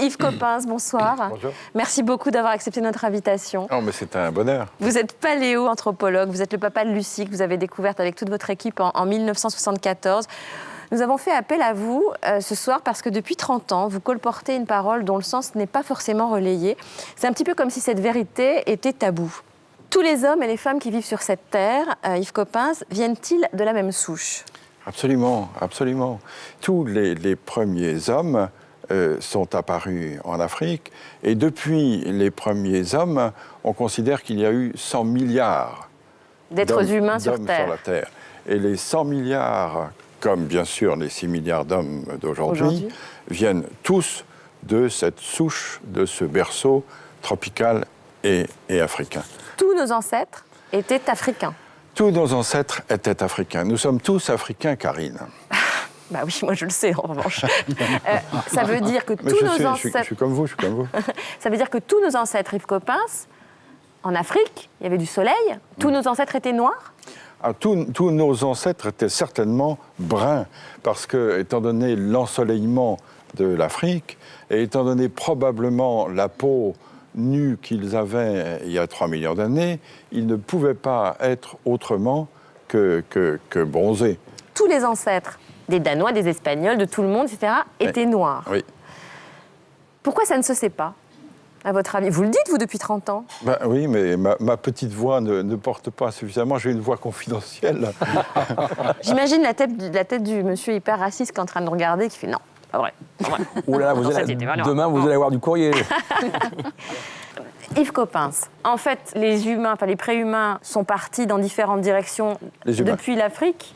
Yves Coppens, bonsoir. Bonjour. Merci beaucoup d'avoir accepté notre invitation. Oh, mais c'est un bonheur. Vous êtes paléo-anthropologue, vous êtes le papa de Lucie que vous avez découverte avec toute votre équipe en 1974. Nous avons fait appel à vous ce soir parce que depuis 30 ans, vous colportez une parole dont le sens n'est pas forcément relayé. C'est un petit peu comme si cette vérité était taboue. Tous les hommes et les femmes qui vivent sur cette terre, Yves Coppens, viennent-ils de la même souche ? Absolument, absolument. Tous les premiers hommes sont apparus en Afrique. Et depuis les premiers hommes, on considère qu'il y a eu 100 milliards d'êtres humains sur la Terre. Et les 100 milliards, comme bien sûr les 6 milliards d'hommes d'aujourd'hui, viennent tous de cette souche, de ce berceau tropical et africain. Tous nos ancêtres étaient africains. Tous nos ancêtres étaient africains. Nous sommes tous africains, Karine. Bah oui, moi je le sais en revanche. Ça veut dire que Mais tous nos ancêtres... Je suis comme vous, je suis comme vous. Ça veut dire que tous nos ancêtres, Yves Coppens, en Afrique, il y avait du soleil, tous nos ancêtres étaient noirs ? Ah, tous nos ancêtres étaient certainement bruns, parce que, étant donné l'ensoleillement de l'Afrique, et étant donné probablement la peau nue qu'ils avaient il y a 3 millions d'années, ils ne pouvaient pas être autrement que bronzés. Tous les ancêtres, des Danois, des Espagnols, de tout le monde, etc., étaient noirs. Oui. Pourquoi ça ne se sait pas, à votre avis ? Vous le dites, vous, depuis 30 ans ? Ben, oui, mais ma petite voix ne porte pas suffisamment. J'ai une voix confidentielle. J'imagine la tête du monsieur hyper raciste qui est en train de regarder, qui fait non. Pas vrai. Ouh là, demain, vous allez avoir du courrier. Yves Coppens, en fait, les humains, enfin les préhumains, sont partis dans différentes directions depuis l'Afrique.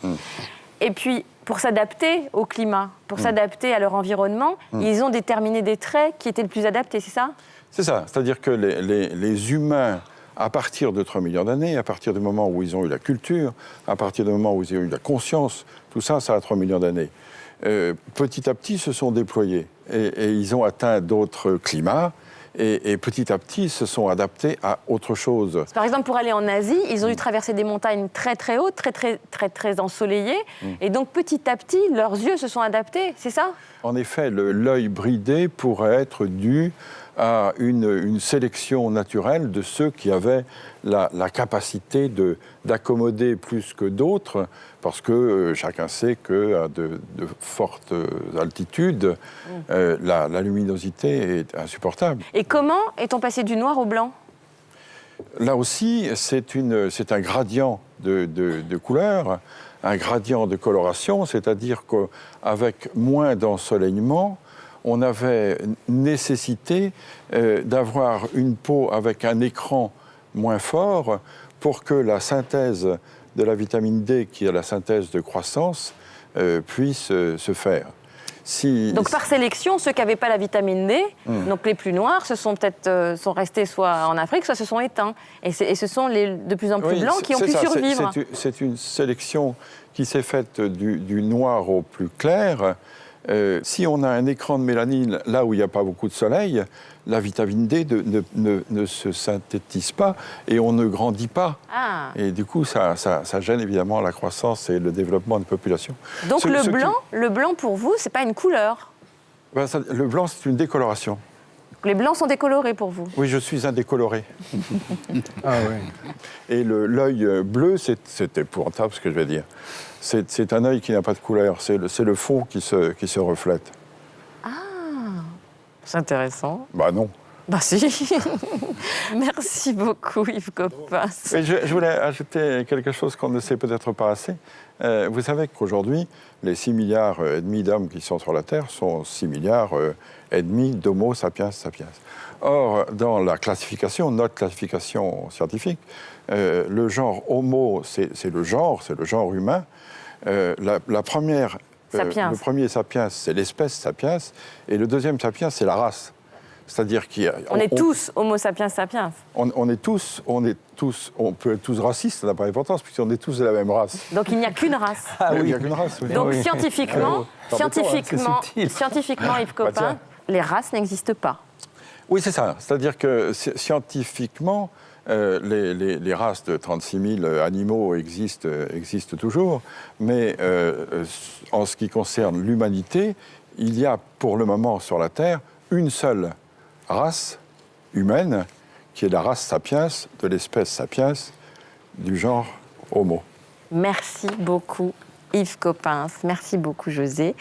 Et puis, pour s'adapter au climat, pour s'adapter à leur environnement, ils ont déterminé des traits qui étaient le plus adaptés, c'est ça ? C'est ça. C'est-à-dire que les humains, à partir de 3 millions d'années, à partir du moment où ils ont eu la culture, à partir du moment où ils ont eu la conscience, tout ça, ça a 3 millions d'années. Petit à petit se sont déployés et ils ont atteint d'autres climats et petit à petit se sont adaptés à autre chose. Par exemple, pour aller en Asie, ils ont dû traverser des montagnes très très hautes, très ensoleillées, et donc petit à petit, leurs yeux se sont adaptés, c'est ça ? En effet, l'œil bridé pourrait être dû à une sélection naturelle de ceux qui avaient la capacité d'accommoder plus que d'autres, parce que chacun sait qu'à de fortes altitudes, la luminosité est insupportable. Et comment est-on passé du noir au blanc ? Là aussi, c'est un gradient de couleur, un gradient de coloration, c'est-à-dire qu'avec moins d'ensoleillement, on avait nécessité d'avoir une peau avec un écran moins fort pour que la synthèse de la vitamine D, qui est la synthèse de croissance, puisse se faire. Donc par sélection, ceux qui n'avaient pas la vitamine D, donc les plus noirs, sont restés soit en Afrique, soit se sont éteints. Et ce sont les de plus en plus blancs qui ont pu survivre. C'est une sélection qui s'est faite du noir au plus clair. Si on a un écran de mélanine là où il n'y a pas beaucoup de soleil, la vitamine D ne se synthétise pas et on ne grandit pas. Ah. Et du coup, ça gêne évidemment la croissance et le développement de population. Donc le blanc pour vous, c'est pas une couleur ? Le blanc, c'est une décoloration. Les blancs sont décolorés pour vous ? Oui, je suis un décoloré. Ah oui. Et l'œil bleu, c'est épouvantable ce que je vais dire. C'est un œil qui n'a pas de couleur, c'est le fond qui se reflète. Ah, c'est intéressant. Bah non. Bah si. Merci beaucoup Yves Coppens. Et je voulais ajouter quelque chose qu'on ne sait peut-être pas assez. Vous savez qu'aujourd'hui, les 6 milliards et demi d'hommes qui sont sur la Terre sont 6 milliards et demi d'Homo sapiens sapiens. Or, dans la classification, notre classification scientifique, le genre Homo, c'est le genre humain. Le premier sapiens, c'est l'espèce sapiens, et le deuxième sapiens, c'est la race. C'est-à-dire on est tous Homo sapiens sapiens. On peut être tous racistes, ça n'a pas d'importance, puisqu'on est tous de la même race. Donc il n'y a qu'une race. Ah oui. Il n'y a qu'une race, oui. Donc oui. scientifiquement, Yves Coppens, les races n'existent pas. Oui, c'est ça. C'est-à-dire que scientifiquement, les races de 36 000 animaux existent toujours, mais en ce qui concerne l'humanité, il y a pour le moment sur la Terre une seule race humaine, qui est la race sapiens, de l'espèce sapiens, du genre Homo. Merci beaucoup Yves Coppens, merci beaucoup José.